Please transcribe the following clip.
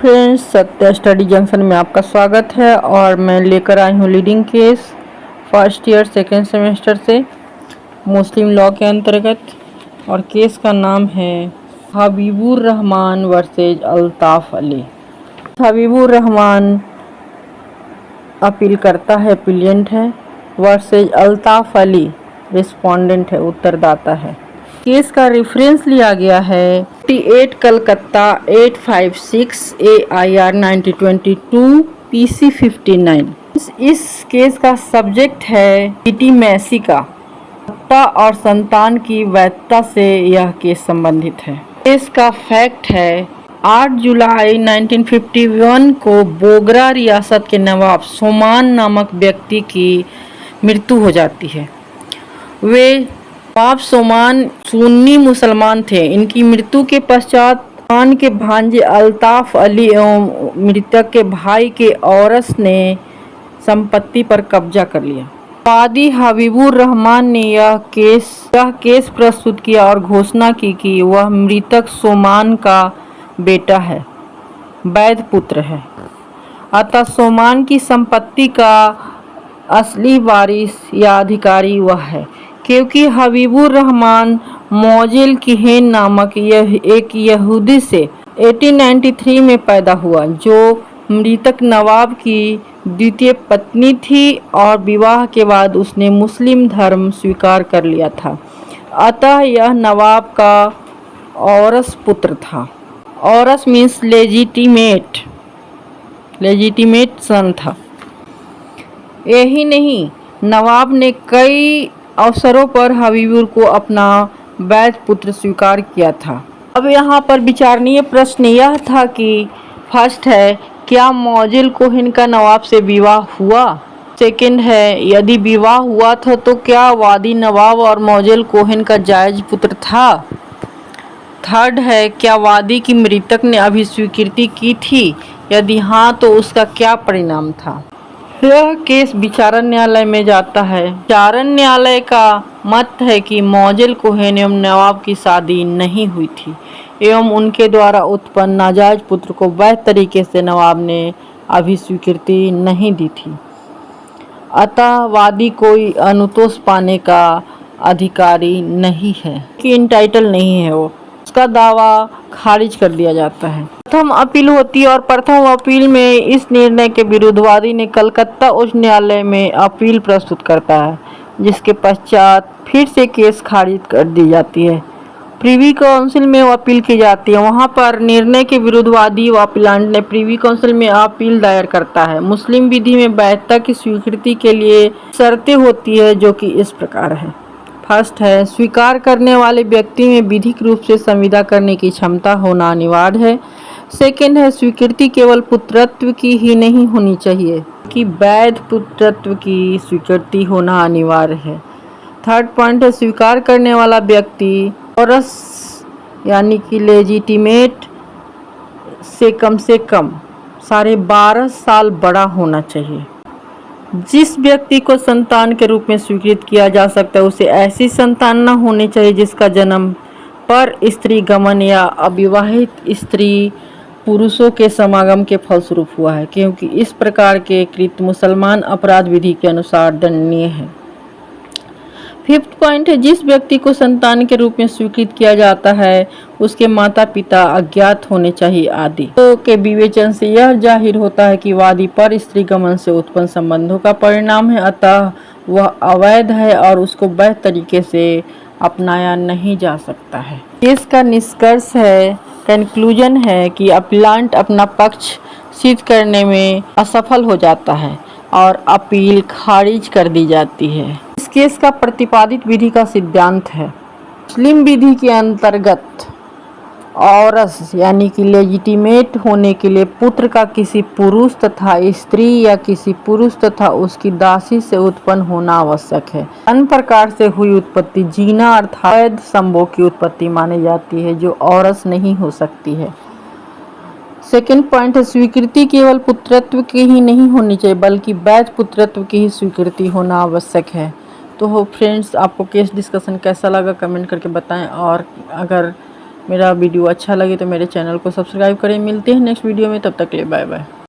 Friends, सत्य study junction में आपका स्वागत है और मैं लेकर आई हूँ leading case first year second semester से मुस्लिम लॉ के अंतर्गत। और केस का नाम है हबीबुर रहमान वर्सेज अल्ताफ़ अली। हबीबुर रहमान अपील करता है, एप्लीएंट है, वर्सेज अल्ताफ़ अली रिस्पोंडेंट है, उत्तरदाता है। केस का रेफरेंस लिया गया है 88 कलकत्ता 856 AIR 1922 PC 59। इस केस का सब्जेक्ट है लिटिमेसी का। सत्ता और संतान की वैधता से यह केस संबंधित है। केस का फैक्ट है 8 जुलाई 1951 को बोगरा रियासत के नवाब सोमान नामक व्यक्ति की मृत्यु हो जाती है। वे नवाब सोमान सुन्नी मुसलमान थे। इनकी मृत्यु के पश्चात खान के भांजे अल्ताफ़ अली एवं मृतक के भाई के औरस ने संपत्ति पर कब्जा कर लिया। वादी हबीबुर रहमान ने यह केस प्रस्तुत किया और घोषणा की कि वह मृतक सोमान का बेटा है, वैध पुत्र है, अतः सोमान की संपत्ति का असली वारिस या अधिकारी वह है। क्योंकि हबीबुर रहमान मौजिल किहेन नामक एक यहूदी से 1893 में पैदा हुआ, जो मृतक नवाब की द्वितीय पत्नी थी और विवाह के बाद उसने मुस्लिम धर्म स्वीकार कर लिया था, अतः यह नवाब का औरस पुत्र था। औरस मीन्स लेजिटिमेट सन था। यही नहीं, नवाब ने कई अवसरों पर हबीबुर को अपना वैध पुत्र स्वीकार किया था। अब यहाँ पर विचारणीय प्रश्न यह था कि फर्स्ट है, क्या मौजिल कोहिन का नवाब से विवाह हुआ? सेकंड है, यदि विवाह हुआ था तो क्या वादी नवाब और मौजिल कोहिन का जायज पुत्र था? थर्ड है, क्या वादी की मृतक ने अभी स्वीकृति की थी? यदि हाँ तो उसका क्या परिणाम था? यह केस विचारण न्यायालय में जाता है। विचारण न्यायालय का मत है कि मौजिल कोहेन एवं नवाब की शादी नहीं हुई थी एवं उनके द्वारा उत्पन्न नाजायज पुत्र को वैध तरीके से नवाब ने अभी स्वीकृति नहीं दी थी, अतः वादी कोई अनुतोष पाने का अधिकारी नहीं है, कि इंटाइटल नहीं है, वो उसका दावा खारिज कर दिया जाता है। प्रथम अपील होती है और प्रथम अपील में इस निर्णय के विरुद्ध वादी ने कलकत्ता उच्च न्यायालय में अपील प्रस्तुत करता है, जिसके पश्चात फिर से केस खारिज कर दी जाती है। प्रिवी काउंसिल में अपील की जाती है। वहां पर निर्णय के विरुद्ध वादी व अपीलांट ने प्रिवी काउंसिल में अपील दायर करता है। मुस्लिम विधि में वैधता की स्वीकृति के लिए शर्तें होती है, जो कि इस प्रकार है। फर्स्ट है, स्वीकार करने वाले व्यक्ति में विधिक रूप से संविदा करने की क्षमता होना अनिवार्य है। सेकंड है, स्वीकृति केवल पुत्रत्व की ही नहीं होनी चाहिए, कि वैध पुत्रत्व की स्वीकृति होना अनिवार्य है। थर्ड पॉइंट है, स्वीकार करने वाला व्यक्ति औरस यानी कि लेजिटिमेट से कम 12.5 साल बड़ा होना चाहिए। जिस व्यक्ति को संतान के रूप में स्वीकृत किया जा सकता है, उसे ऐसी संतान न होनी चाहिए जिसका जन्म पर स्त्री गमन या अविवाहित स्त्री पुरुषों के समागम के फलस्वरूप हुआ है, क्योंकि इस प्रकार के कृत्य मुसलमान अपराध विधि के अनुसार दंडनीय है। फिफ्थ पॉइंट है, जिस व्यक्ति को संतान के रूप में स्वीकृत किया जाता है उसके माता पिता अज्ञात होने चाहिए आदि। तो के विवेचन से यह जाहिर होता है कि वादी पर स्त्री गमन से उत्पन्न संबंधों का परिणाम है, अतः वह अवैध है और उसको वैध तरीके से अपनाया नहीं जा सकता है। इसका निष्कर्ष है, कंक्लूजन है कि अपीलांट अपना पक्ष सिद्ध करने में असफल हो जाता है और अपील खारिज कर दी जाती है। इस केस का प्रतिपादित विधि का सिद्धांत है, मुस्लिम विधि के अंतर्गत औरस यानी कि लेजिटिमेट होने के लिए पुत्र का किसी पुरुष तथा स्त्री या किसी पुरुष तथा उसकी दासी से उत्पन्न होना आवश्यक है। अन्य प्रकार से हुई उत्पत्ति जीना अर्थात वैध संभोग की उत्पत्ति मानी जाती है, जो औरस नहीं हो सकती है। सेकेंड पॉइंट है, स्वीकृति केवल पुत्रत्व की ही नहीं होनी चाहिए, बल्कि वैध पुत्रत्व की ही स्वीकृति होना आवश्यक है। तो फ्रेंड्स, आपको केस डिस्कशन कैसा लगा कमेंट करके बताएं, और अगर मेरा वीडियो अच्छा लगे तो मेरे चैनल को सब्सक्राइब करें। मिलते हैं नेक्स्ट वीडियो में, तब तक के लिए बाय बाय।